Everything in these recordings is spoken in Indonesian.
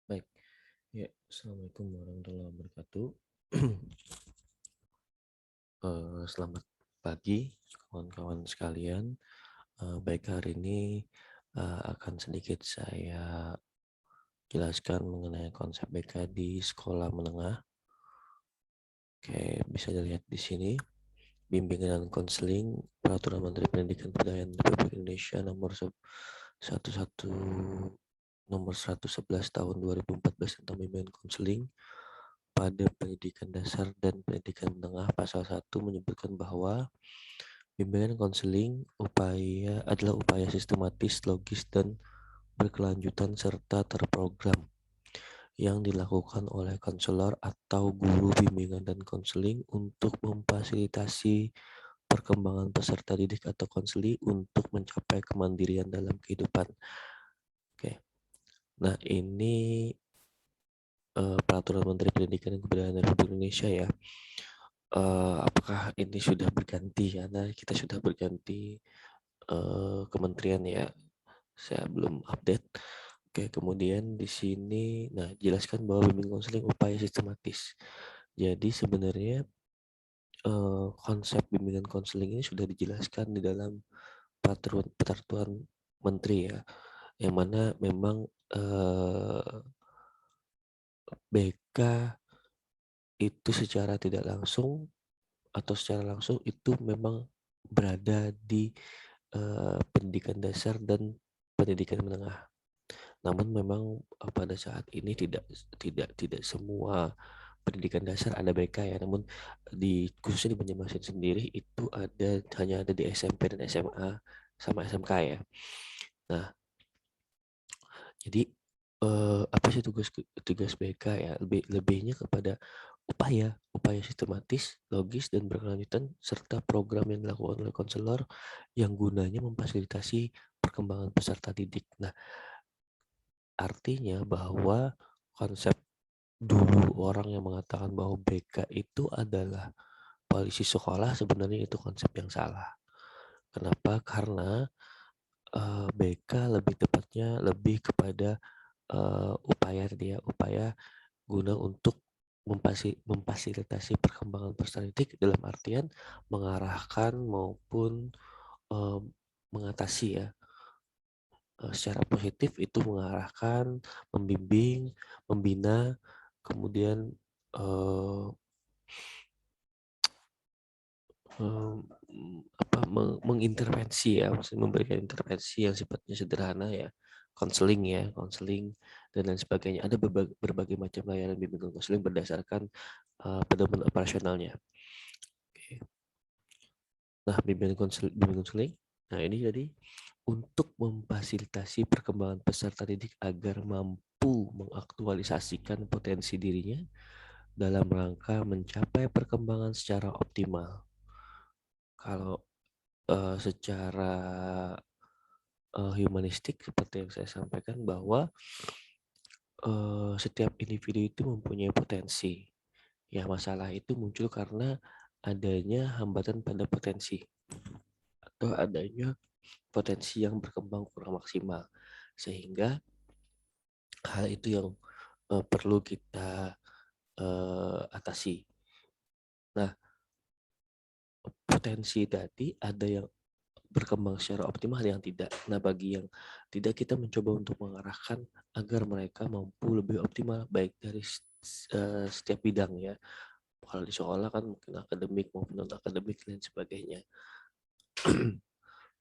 Baik, ya, Assalamualaikum warahmatullahi wabarakatuh. Selamat pagi, kawan-kawan sekalian. Baik, hari ini akan sedikit saya jelaskan mengenai konsep BK di sekolah menengah. Oke, bisa dilihat di sini. Bimbingan dan konseling Peraturan Menteri Pendidikan Kebudayaan Republik Indonesia nomor 111 tahun 2014 tentang bimbingan konseling pada pendidikan dasar dan pendidikan menengah. Pasal 1 menyebutkan bahwa bimbingan konseling adalah upaya sistematis, logis, dan berkelanjutan serta terprogram yang dilakukan oleh konselor atau guru bimbingan dan konseling untuk memfasilitasi perkembangan peserta didik atau konseli untuk mencapai kemandirian dalam kehidupan. Oke. Nah, ini Peraturan Menteri Pendidikan dan Kebudayaan Republik Indonesia ya. Apakah ini sudah berganti? Karena kita sudah berganti kementerian ya. Saya belum update. Oke, kemudian di sini, nah jelaskan bahwa bimbingan konseling upaya sistematis. Jadi sebenarnya konsep bimbingan konseling ini sudah dijelaskan di dalam peraturan menteri ya, yang mana memang BK itu secara tidak langsung atau secara langsung itu memang berada di pendidikan dasar dan pendidikan menengah. Namun memang pada saat ini tidak semua pendidikan dasar ada BK ya. Namun khususnya di Banjarmasin sendiri itu hanya ada di SMP dan SMA sama SMK ya. Nah, jadi apa sih tugas BK ya? Lebihnya kepada upaya sistematis, logis, dan berkelanjutan serta program yang dilakukan oleh konselor yang gunanya memfasilitasi perkembangan peserta didik. Nah, artinya bahwa konsep dulu orang yang mengatakan bahwa BK itu adalah polisi sekolah, sebenarnya itu konsep yang salah. Kenapa? Karena BK lebih tepatnya lebih kepada upaya guna untuk memfasilitasi perkembangan peserta didik dalam artian mengarahkan maupun mengatasi ya, secara positif itu mengarahkan, membimbing, membina, kemudian mengintervensi ya, maksudnya memberikan intervensi yang sifatnya sederhana ya, konseling dan lain sebagainya. Ada berbagai macam layanan bimbingan konseling berdasarkan pedoman operasionalnya. Oke. Nah, bimbingan konseling, nah ini jadi untuk memfasilitasi perkembangan peserta didik agar mampu mengaktualisasikan potensi dirinya dalam rangka mencapai perkembangan secara optimal. Kalau secara humanistik seperti yang saya sampaikan bahwa setiap individu itu mempunyai potensi. Ya, masalah itu muncul karena adanya hambatan pada potensi atau adanya potensi yang berkembang kurang maksimal, sehingga hal itu yang perlu kita atasi. Nah, potensi tadi ada yang berkembang secara optimal, yang tidak. Nah, bagi yang tidak, kita mencoba untuk mengarahkan agar mereka mampu lebih optimal baik dari setiap bidang ya. Kalau di sekolah kan mungkin akademik maupun non akademik dan sebagainya.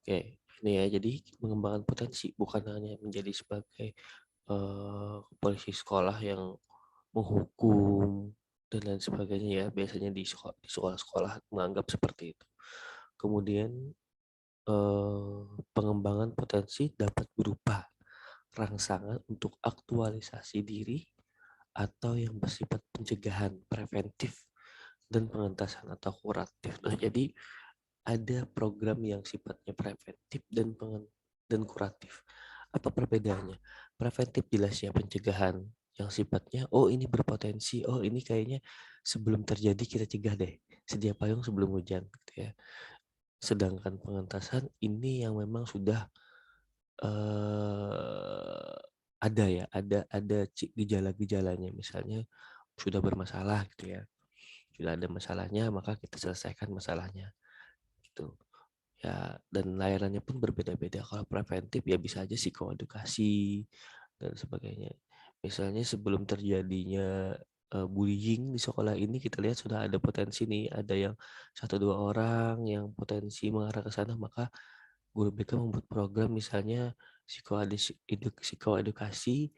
Oke, ini ya, jadi mengembangkan potensi bukan hanya menjadi sebagai polisi sekolah yang menghukum dan lain sebagainya ya, biasanya di sekolah-sekolah menganggap seperti itu. Kemudian pengembangan potensi dapat berupa rangsangan untuk aktualisasi diri atau yang bersifat pencegahan, preventif, dan pengentasan atau kuratif. Nah, jadi ada program yang sifatnya preventif dan kuratif. Apa perbedaannya? Preventif jelas ya, pencegahan yang sifatnya ini berpotensi, ini kayaknya sebelum terjadi kita cegah deh, sedia payung sebelum hujan gitu ya. Sedangkan pengentasan ini yang memang sudah ada ya, ada gejala-gejalanya, misalnya sudah bermasalah gitu ya, sudah ada masalahnya maka kita selesaikan masalahnya gitu. Ya, dan layanannya pun berbeda-beda. Kalau preventif ya bisa aja psikoedukasi dan sebagainya. Misalnya sebelum terjadinya bullying di sekolah ini, kita lihat sudah ada potensi nih, ada yang 1-2 orang yang potensi mengarah ke sana, maka guru BK membuat program misalnya psikoedukasi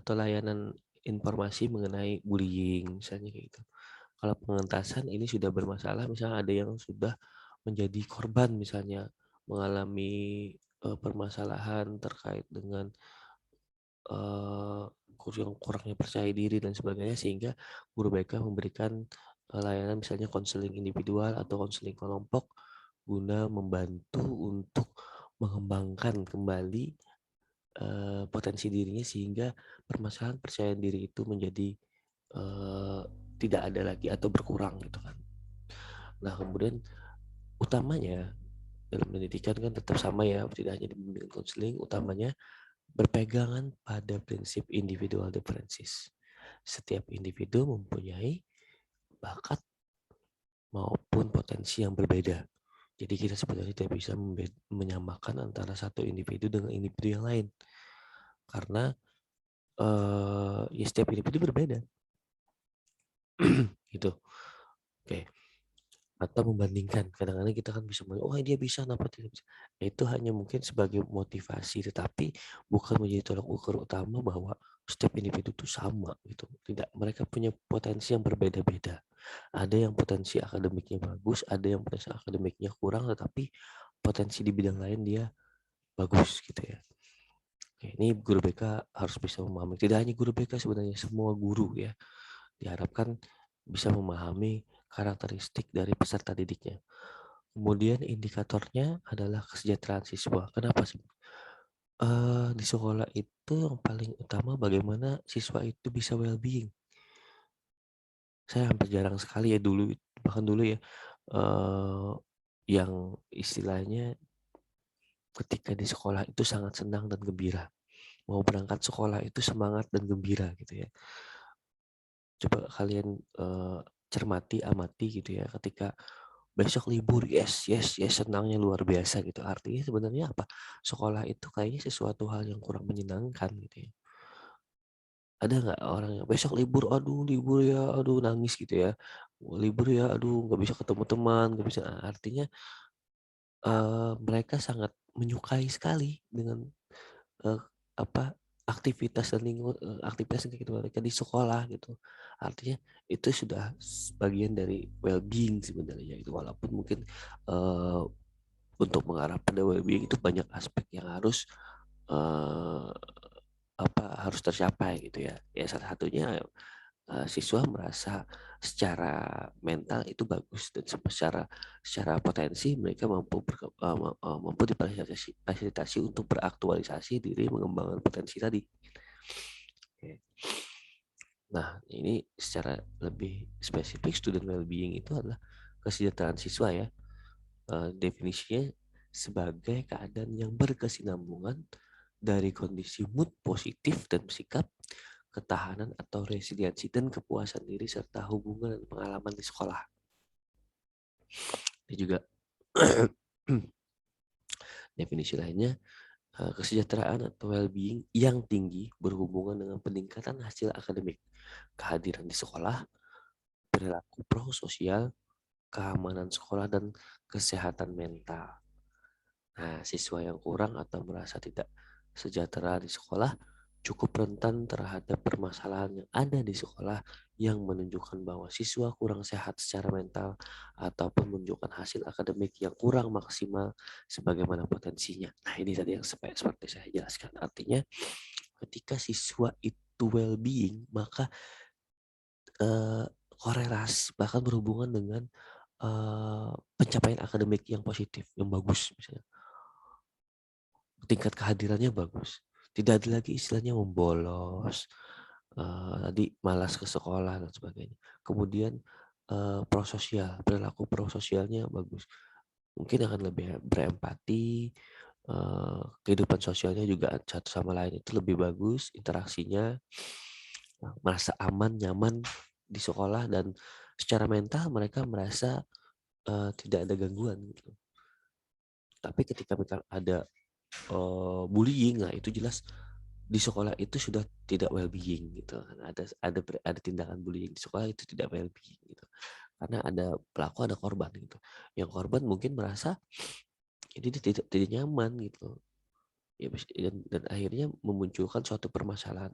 atau layanan informasi mengenai bullying misalnya kayak gitu. Kalau pengentasan ini sudah bermasalah, misalnya ada yang sudah menjadi korban misalnya mengalami permasalahan terkait dengan yang kurangnya percaya diri dan sebagainya, sehingga guru BK memberikan layanan misalnya konseling individual atau konseling kelompok guna membantu untuk mengembangkan kembali potensi dirinya, sehingga permasalahan percaya diri itu menjadi tidak ada lagi atau berkurang gitu kan. Nah, kemudian utamanya dalam pendidikan kan tetap sama ya, tidak hanya di bimbingan konseling, utamanya berpegangan pada prinsip individual differences. Setiap individu mempunyai bakat maupun potensi yang berbeda. Jadi kita sebenarnya tidak bisa menyamakan antara satu individu dengan individu yang lain. Karena ya setiap individu berbeda. Gitu. Oke. Atau membandingkan, kadang-kadang kita kan bisa oh dia bisa, kenapa tidak bisa. Itu hanya mungkin sebagai motivasi, tetapi bukan menjadi tolak ukur utama bahwa setiap individu itu sama gitu. Tidak, mereka punya potensi yang berbeda-beda. Ada yang potensi akademiknya bagus, ada yang potensi akademiknya kurang, tetapi potensi di bidang lain dia bagus gitu ya. Oke, ini guru BK harus bisa memahami. Tidak hanya guru BK, sebenarnya semua guru ya diharapkan bisa memahami karakteristik dari peserta didiknya. Kemudian indikatornya adalah kesejahteraan siswa. Kenapa sih? Di sekolah itu yang paling utama bagaimana siswa itu bisa well-being. Saya hampir jarang sekali ya bahkan dulu ya, yang istilahnya ketika di sekolah itu sangat senang dan gembira. Mau berangkat sekolah itu semangat dan gembira gitu ya. Coba kalian cermati, amati gitu ya, ketika besok libur, yes, senangnya luar biasa gitu. Artinya sebenarnya apa? Sekolah itu kayaknya sesuatu hal yang kurang menyenangkan gitu ya. Ada nggak orang yang besok libur, aduh libur ya, aduh nangis gitu ya. Libur ya, aduh nggak bisa ketemu teman, nggak bisa. Artinya mereka sangat menyukai sekali dengan eh, apa aktivitas dan aktivitas yang gitu mereka di sekolah gitu. Artinya itu sudah bagian dari well-being sebenarnya itu, walaupun mungkin uh, untuk mengarah pada well-being itu banyak aspek yang harus uh, harus tercapai gitu ya. Ya salah satunya siswa merasa secara mental itu bagus, dan secara potensi mereka mampu difasilitasi untuk beraktualisasi diri, mengembangkan potensi tadi. Oke. Nah, ini secara lebih spesifik student well-being itu adalah kesejahteraan siswa ya. Definisinya sebagai keadaan yang berkesinambungan dari kondisi mood positif dan sikap, ketahanan atau resiliensi, dan kepuasan diri serta hubungan dan pengalaman di sekolah. Ini juga definisi lainnya, kesejahteraan atau well-being yang tinggi berhubungan dengan peningkatan hasil akademik, kehadiran di sekolah, perilaku prososial, keamanan sekolah, dan kesehatan mental. Nah, siswa yang kurang atau merasa tidak sejahtera di sekolah cukup rentan terhadap permasalahan yang ada di sekolah, yang menunjukkan bahwa siswa kurang sehat secara mental ataupun menunjukkan hasil akademik yang kurang maksimal sebagaimana potensinya. Nah, ini tadi yang seperti saya jelaskan. Artinya, ketika siswa itu well-being, maka korelasi bahkan berhubungan dengan pencapaian akademik yang positif, yang bagus misalnya. Tingkat kehadirannya bagus. Tidak ada lagi istilahnya membolos, tadi malas ke sekolah dan sebagainya. Kemudian prososial, perilaku prososialnya bagus. Mungkin akan lebih berempati, kehidupan sosialnya juga satu sama lain itu lebih bagus, interaksinya, merasa aman, nyaman di sekolah dan secara mental mereka merasa tidak ada gangguan gitu. Tapi ketika misal ada bullying, nah itu jelas di sekolah itu sudah tidak well-being gitu. Ada tindakan bullying di sekolah itu tidak well-being gitu. Karena ada pelaku, ada korban gitu. Yang korban mungkin merasa ini tidak nyaman gitu. Ya, dan akhirnya memunculkan suatu permasalahan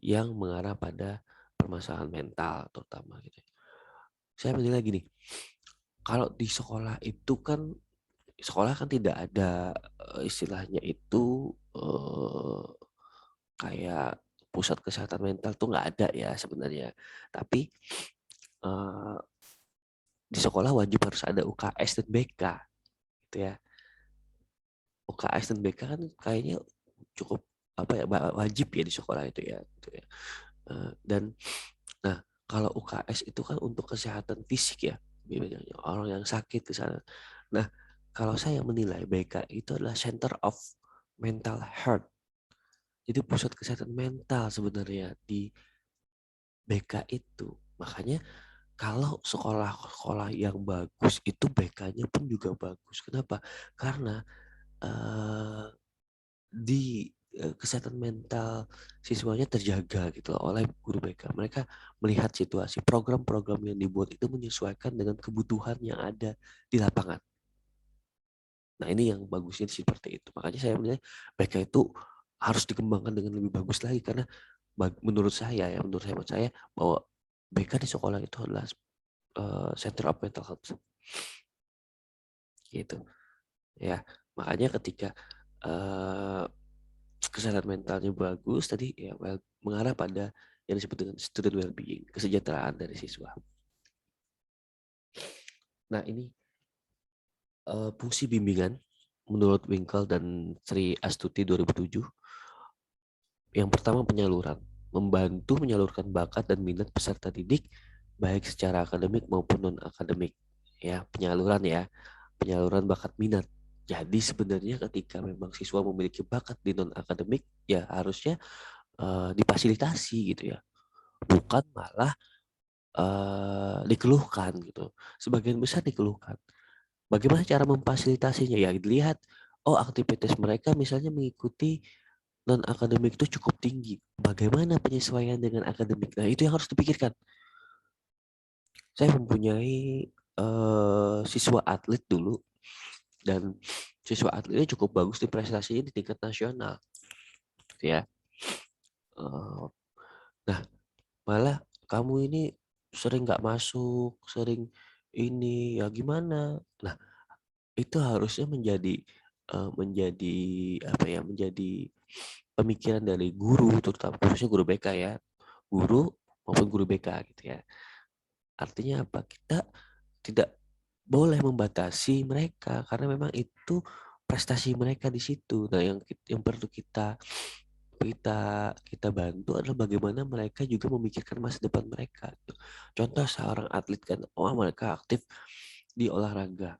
yang mengarah pada permasalahan mental terutama gitu. Saya menilai gini, kalau di sekolah kan tidak ada istilahnya itu kayak pusat kesehatan mental tuh nggak ada ya sebenarnya. Tapi eh, di sekolah wajib harus ada UKS dan BK gitu ya. UKS dan BK kan kayaknya cukup apa ya wajib ya di sekolah itu ya. Gitu ya. Dan nah kalau UKS itu kan untuk kesehatan fisik ya, orang yang sakit ke sana. Nah kalau saya menilai BK itu adalah Center of Mental Health. Jadi pusat kesehatan mental sebenarnya di BK itu. Makanya kalau sekolah-sekolah yang bagus itu BK-nya pun juga bagus. Kenapa? Karena uh, di kesehatan mental siswanya terjaga gitu oleh guru BK. Mereka melihat situasi, program-program yang dibuat itu menyesuaikan dengan kebutuhan yang ada di lapangan. Nah ini yang bagusnya seperti itu. Makanya saya melihat BK itu harus dikembangkan dengan lebih bagus lagi karena menurut saya bahwa BK di sekolah itu adalah Center of Mental Health gitu ya. Makanya ketika uh, kesehatan mentalnya bagus tadi ya mengarah pada yang disebut dengan student well-being, kesejahteraan dari siswa. Nah ini fungsi bimbingan menurut Winkle dan Sri Astuti 2007. Yang pertama penyaluran, membantu menyalurkan bakat dan minat peserta didik baik secara akademik maupun non akademik. Ya penyaluran ya, penyaluran bakat minat. Jadi sebenarnya ketika memang siswa memiliki bakat di non akademik ya harusnya difasilitasi gitu ya, bukan malah dikeluhkan gitu. Sebagian besar dikeluhkan. Bagaimana cara memfasilitasinya? Ya dilihat, oh aktivitas mereka misalnya mengikuti non akademik itu cukup tinggi. Bagaimana penyesuaian dengan akademik? Nah itu yang harus dipikirkan. Saya mempunyai siswa atlet dulu dan siswa atletnya cukup bagus di prestasinya di tingkat nasional, ya. Nah malah kamu ini sering nggak masuk, sering ini ya gimana? Nah itu harusnya menjadi apa ya? Menjadi pemikiran dari guru, terutama khususnya guru BK ya, guru maupun guru BK gitu ya. Artinya apa? Kita tidak boleh membatasi mereka karena memang itu prestasi mereka di situ. Nah yang perlu kita kita kita bantu adalah bagaimana mereka juga memikirkan masa depan mereka. Contoh seorang atlet kan, oh mereka aktif di olahraga,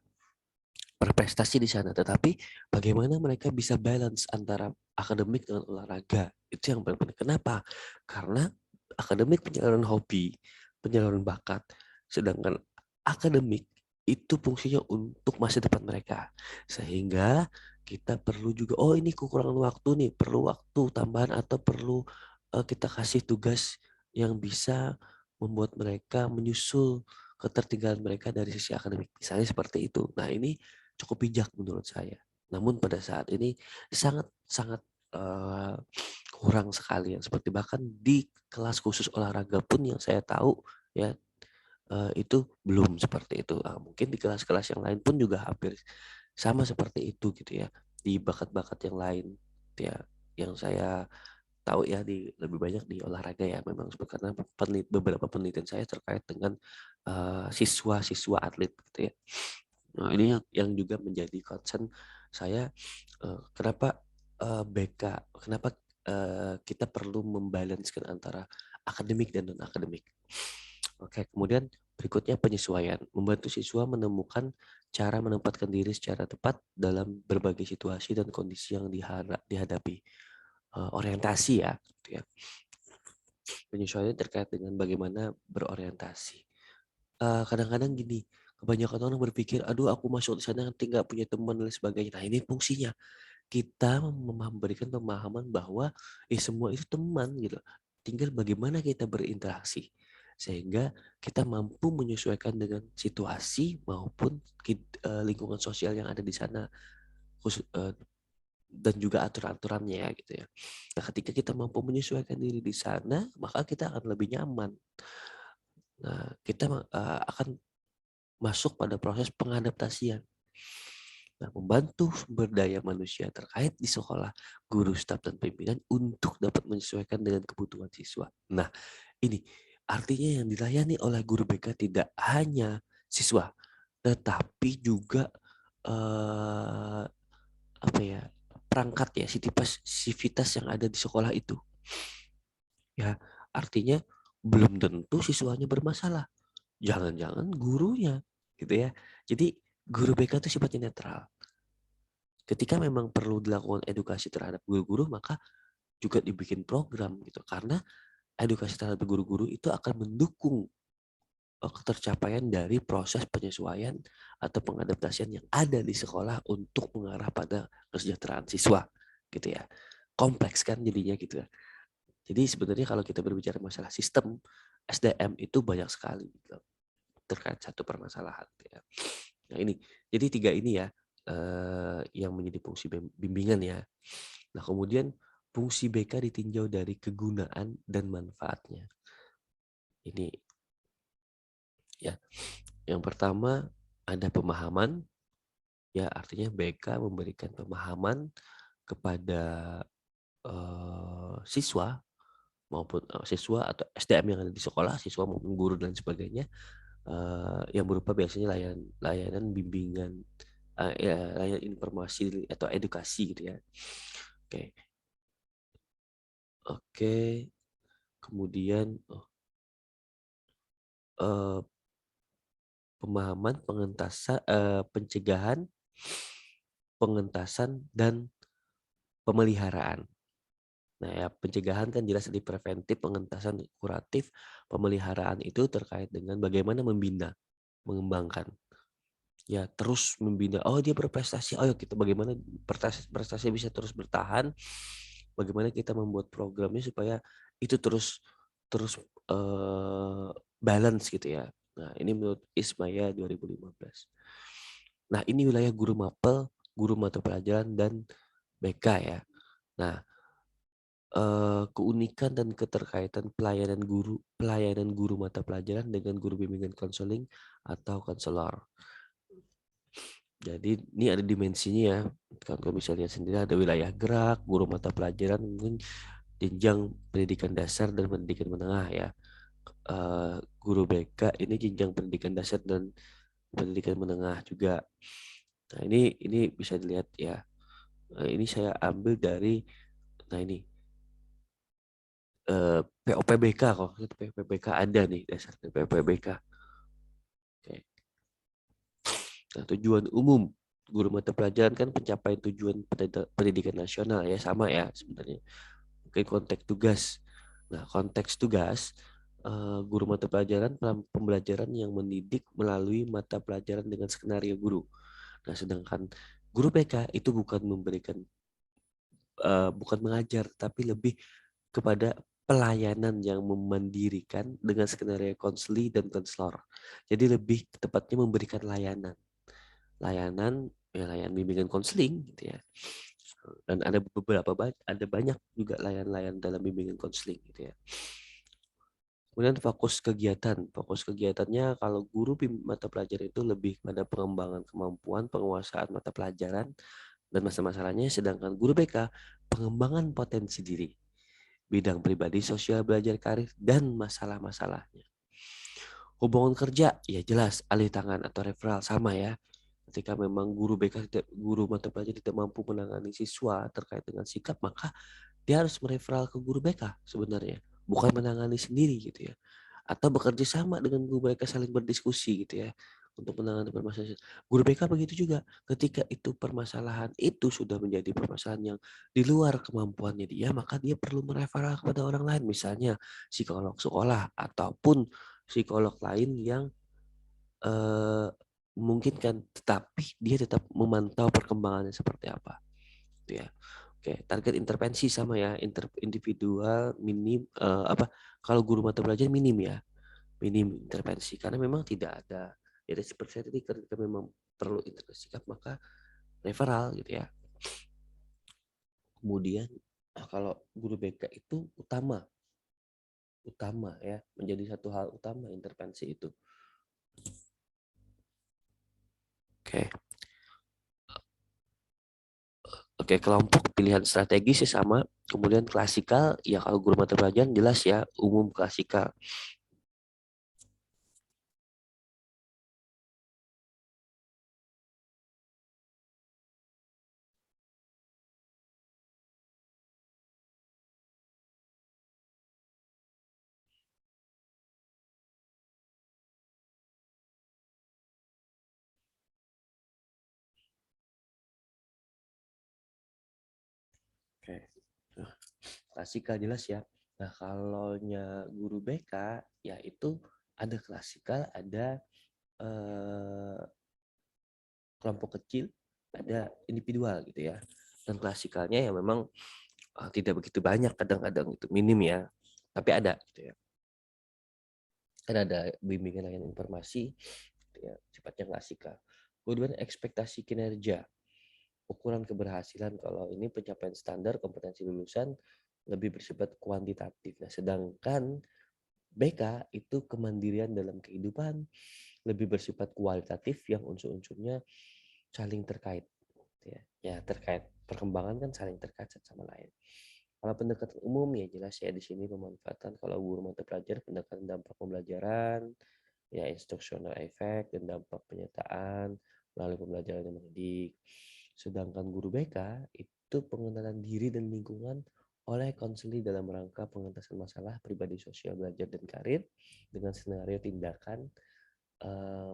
berprestasi di sana, tetapi bagaimana mereka bisa balance antara akademik dengan olahraga, itu yang paling penting. Kenapa? Karena akademik penyaluran hobi, penyaluran bakat, sedangkan akademik itu fungsinya untuk masa depan mereka. Sehingga kita perlu juga, oh ini kekurangan waktu nih, perlu waktu tambahan atau perlu kita kasih tugas yang bisa membuat mereka menyusul ketertinggalan mereka dari sisi akademik. Misalnya seperti itu. Nah ini cukup bijak menurut saya. Namun pada saat ini sangat-sangat kurang sekali yang seperti bahkan di kelas khusus olahraga pun yang saya tahu ya itu belum seperti itu. Mungkin di kelas-kelas yang lain pun juga hampir sama seperti itu gitu ya. Di bakat-bakat yang lain ya yang saya tahu ya lebih banyak di olahraga ya memang karena beberapa penelitian saya terkait dengan siswa-siswa atlet gitu ya. Nah, ini yang juga menjadi concern saya kenapa BK, kenapa kita perlu membalancekan antara akademik dan non akademik. Oke, kemudian Berikutnya penyesuaian, membantu siswa menemukan cara menempatkan diri secara tepat dalam berbagai situasi dan kondisi yang dihadapi. Orientasi ya, gitu ya. Penyesuaian terkait dengan bagaimana berorientasi. Kadang-kadang gini, kebanyakan orang berpikir, aduh aku masuk di sana nanti nggak punya teman dan lain sebagainya. Nah ini fungsinya, kita memberikan pemahaman bahwa semua itu teman gitu. Tinggal bagaimana kita berinteraksi sehingga kita mampu menyesuaikan dengan situasi maupun lingkungan sosial yang ada di sana dan juga aturan-aturannya ya gitu ya. Nah, ketika kita mampu menyesuaikan diri di sana, maka kita akan lebih nyaman. Nah, kita akan masuk pada proses pengadaptasian. Nah, membantu sumber daya manusia terkait di sekolah, guru, staf, dan pimpinan untuk dapat menyesuaikan dengan kebutuhan siswa. Nah, ini artinya yang dilayani oleh guru BK tidak hanya siswa, tetapi juga apa ya, perangkat ya, sivitas yang ada di sekolah itu. Ya, artinya belum tentu siswanya bermasalah. Jangan-jangan gurunya, gitu ya. Jadi guru BK itu sifatnya netral. Ketika memang perlu dilakukan edukasi terhadap guru-guru, maka juga dibikin program gitu. Karena edukasi terhadap guru-guru itu akan mendukung ketercapaian dari proses penyesuaian atau pengadaptasian yang ada di sekolah untuk mengarah pada kesejahteraan siswa gitu ya. Kompleks kan jadinya gitu ya. Jadi sebenarnya kalau kita berbicara masalah sistem SDM itu banyak sekali gitu, terkait satu permasalahan ya. Nah ini, jadi 3 ini ya yang menjadi fungsi bimbingan ya. Nah kemudian fungsi BK ditinjau dari kegunaan dan manfaatnya. Ini ya, yang pertama ada pemahaman, ya artinya BK memberikan pemahaman kepada siswa maupun siswa atau SDM yang ada di sekolah, siswa maupun guru dan sebagainya, yang berupa biasanya layanan bimbingan, ya, layanan informasi atau edukasi gitu ya. Oke, oke. Kemudian pemahaman, pencegahan, pengentasan, dan pemeliharaan. Nah ya, pencegahan kan jelas di preventif, pengentasan kuratif, pemeliharaan itu terkait dengan bagaimana membina, mengembangkan. Ya terus membina, oh dia berprestasi, oh ya kita bagaimana prestasi bisa terus bertahan, bagaimana kita membuat programnya supaya itu terus terus balance gitu ya. Nah ini menurut Ismaya 2015. Nah ini wilayah guru mapel, guru mata pelajaran, dan BK ya. Nah keunikan dan keterkaitan pelayanan guru mata pelajaran dengan guru bimbingan konseling atau konselor. Jadi ini ada dimensinya ya. Kalau misalnya sendiri ada wilayah gerak, guru mata pelajaran, mungkin jenjang pendidikan dasar dan pendidikan menengah ya. Guru BK ini jenjang pendidikan dasar dan pendidikan menengah juga. Nah ini bisa dilihat ya. Ini saya ambil dari, nah ini POPBK, kok POPBK ada nih dasarnya POPBK. Oke. Nah, tujuan umum guru mata pelajaran kan pencapaian tujuan pendidikan nasional ya, sama ya sebenarnya. Mungkin konteks tugas. Nah, konteks tugas guru mata pelajaran pembelajaran yang mendidik melalui mata pelajaran dengan skenario guru. Nah, sedangkan guru PK itu bukan mengajar, tapi lebih kepada pelayanan yang memandirikan dengan skenario konseli dan konselor. Jadi lebih tepatnya memberikan layanan ya, layanan bimbingan konseling gitu ya. Dan ada banyak juga layanan dalam bimbingan konseling gitu ya. Kemudian fokus kegiatannya kalau guru mata pelajaran itu lebih pada pengembangan kemampuan, penguasaan mata pelajaran dan masalah-masalahnya, sedangkan guru BK pengembangan potensi diri, bidang pribadi, sosial, belajar, karir, dan masalah-masalahnya. Hubungan kerja, ya jelas alih tangan atau referral sama ya. Ketika memang guru mata pelajaran tidak mampu menangani siswa terkait dengan sikap, maka dia harus mereferal ke guru BK sebenarnya, bukan menangani sendiri gitu ya. atau bekerja sama dengan guru BK saling berdiskusi gitu ya untuk menangani permasalahan. Guru BK begitu juga ketika itu permasalahan itu sudah menjadi permasalahan yang di luar kemampuannya dia, maka dia perlu mereferal kepada orang lain, misalnya psikolog sekolah ataupun psikolog lain yang memungkinkan, tetapi dia tetap memantau perkembangannya seperti apa gitu ya. Oke, target intervensi sama ya, individual minim kalau guru mata pelajaran minim ya, minim intervensi karena memang tidak ada ya seperti tadi ketika memang perlu intervensi maka referral gitu ya. Kemudian kalau guru BK itu utama ya, menjadi satu hal utama intervensi itu. Oke. Oke, kelompok pilihan strategis sih sama. Kemudian klasikal, ya kalau guru mata pelajaran jelas ya, umum klasikal. Oke, nah, klasikal jelas ya. Nah, kalau guru BK, ya itu ada klasikal, ada kelompok kecil, ada individual gitu ya. Dan klasikalnya ya memang tidak begitu banyak, kadang-kadang itu minim ya, tapi ada gitu ya. Kan ada bimbingan layanan informasi gitu ya, sifatnya klasikal. Kemudian ekspektasi kinerja, ukuran keberhasilan, kalau ini pencapaian standar kompetensi lulusan lebih bersifat kuantitatif. Nah, sedangkan BK itu kemandirian dalam kehidupan, lebih bersifat kualitatif yang unsur-unsurnya saling terkait. Ya, ya terkait perkembangan kan saling terkait satu sama lain. Kalau pendekatan umum ya jelas ya di sini pemanfaatan kalau guru mata pelajaran pendekatan dampak pembelajaran, ya instructional effect dan dampak penyataan melalui pembelajaran yang mendidik. Sedangkan guru BK itu pengenalan diri dan lingkungan oleh konseling dalam rangka pengentasan masalah pribadi sosial belajar dan karir dengan skenario tindakan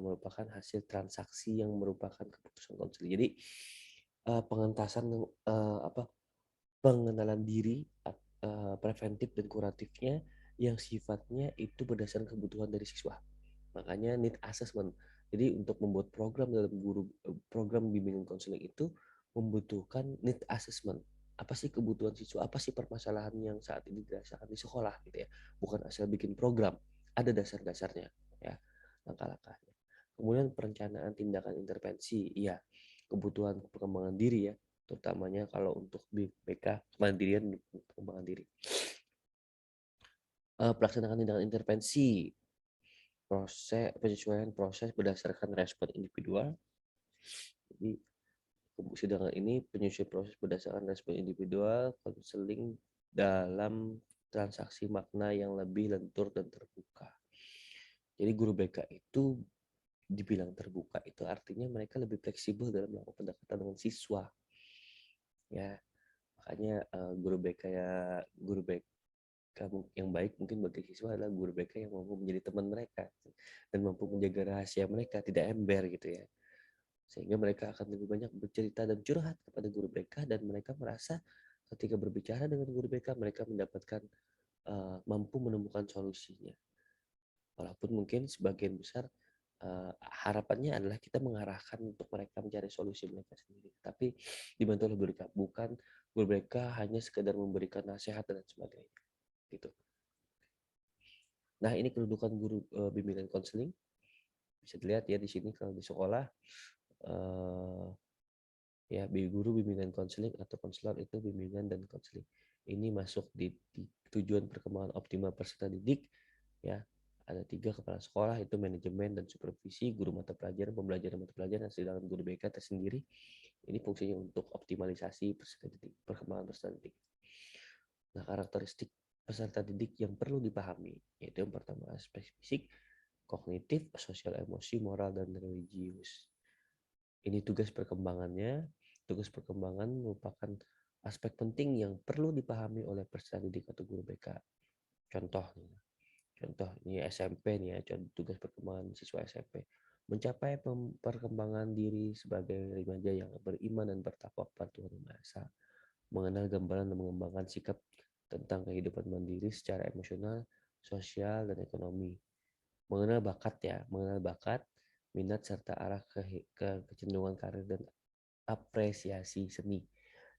merupakan hasil transaksi yang merupakan keputusan konseling. Jadi pengentasan pengenalan diri preventif dan kuratifnya yang sifatnya itu berdasarkan kebutuhan dari siswa. Makanya need assessment. Jadi untuk membuat program dalam program bimbingan konseling itu membutuhkan need assessment. Apa sih kebutuhan siswa? Apa sih permasalahan yang saat ini dirasakan di sekolah gitu ya. Bukan asal bikin program. Ada dasar-dasarnya ya, langkah-langkahnya. Kemudian perencanaan tindakan intervensi, iya, kebutuhan perkembangan diri ya, terutamanya kalau untuk BK kemandirian perkembangan diri. Pelaksanaan tindakan intervensi, penyesuaian proses berdasarkan respon individual. Jadi sedangkan ini penyesuaian proses berdasarkan respon individual, konseling dalam transaksi makna yang lebih lentur dan terbuka. Jadi guru BK itu dibilang terbuka itu artinya mereka lebih fleksibel dalam melakukan pendekatan dengan siswa. Ya, makanya guru BK yang baik mungkin bagi siswa adalah guru BK yang mampu menjadi teman mereka dan mampu menjaga rahasia mereka, tidak ember gitu ya. Sehingga mereka akan lebih banyak bercerita dan curhat kepada guru BK dan mereka merasa ketika berbicara dengan guru BK mereka mendapatkan mampu menemukan solusinya. Walaupun mungkin sebagian besar harapannya adalah kita mengarahkan untuk mereka mencari solusi mereka sendiri. Tapi dibantu oleh guru BK, bukan guru BK hanya sekedar memberikan nasihat dan sebagainya. Gitu. Nah, ini kedudukan guru bimbingan konseling. Bisa dilihat ya di sini kalau di sekolah ya guru bimbingan konseling atau konselor itu bimbingan dan konseling. Ini masuk di tujuan perkembangan optimal peserta didik ya. Ada 3 kepala sekolah itu manajemen dan supervisi, guru mata pelajaran, pembelajaran mata pelajaran, dan sedangkan guru BK tersendiri ini fungsinya untuk optimalisasi peserta didik, perkembangan peserta didik. Nah, karakteristik peserta didik yang perlu dipahami yaitu yang pertama aspek fisik, kognitif, sosial, emosi, moral, dan religius. Ini tugas perkembangannya. Tugas perkembangan merupakan aspek penting yang perlu dipahami oleh peserta didik atau guru BK. Contohnya, Contoh ini SMP nih ya, contoh tugas perkembangan siswa SMP. Mencapai perkembangan diri sebagai remaja yang beriman dan bertakwa kepada Tuhan Yang Maha Esa. Mengenal gambaran dan mengembangkan sikap tentang kehidupan mandiri secara emosional, sosial, dan ekonomi. Mengenal bakat, minat serta arah ke kecenderungan karir dan apresiasi seni.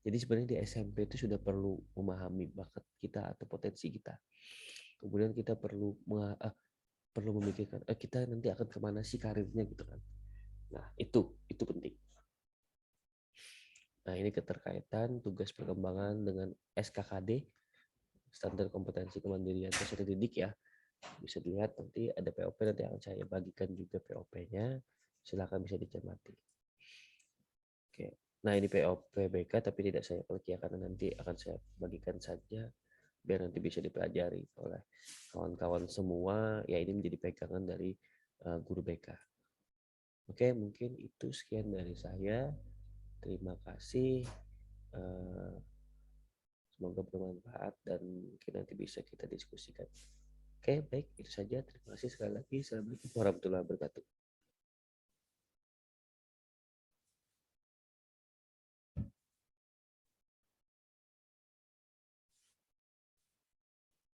Jadi sebenarnya di SMP itu sudah perlu memahami bakat kita atau potensi kita. Kemudian kita perlu memikirkan kita nanti akan kemana sih karirnya gitu kan. Nah itu penting. Nah ini keterkaitan tugas perkembangan dengan SKKD, standar kompetensi kemandirian peserta didik ya. Bisa dilihat nanti ada POP, nanti akan saya bagikan juga POP-nya. Silakan bisa dicermati. Oke. Nah ini POP BK tapi tidak saya kerjakan karena nanti akan saya bagikan saja biar nanti bisa dipelajari oleh kawan-kawan semua. Ya ini menjadi pegangan dari guru BK. Oke, mungkin itu sekian dari saya. Terima kasih. Eh, Semoga bermanfaat dan mungkin nanti bisa kita diskusikan. Oke, baik. Itu saja. Terima kasih sekali lagi. Assalamualaikum warahmatullahi wabarakatuh.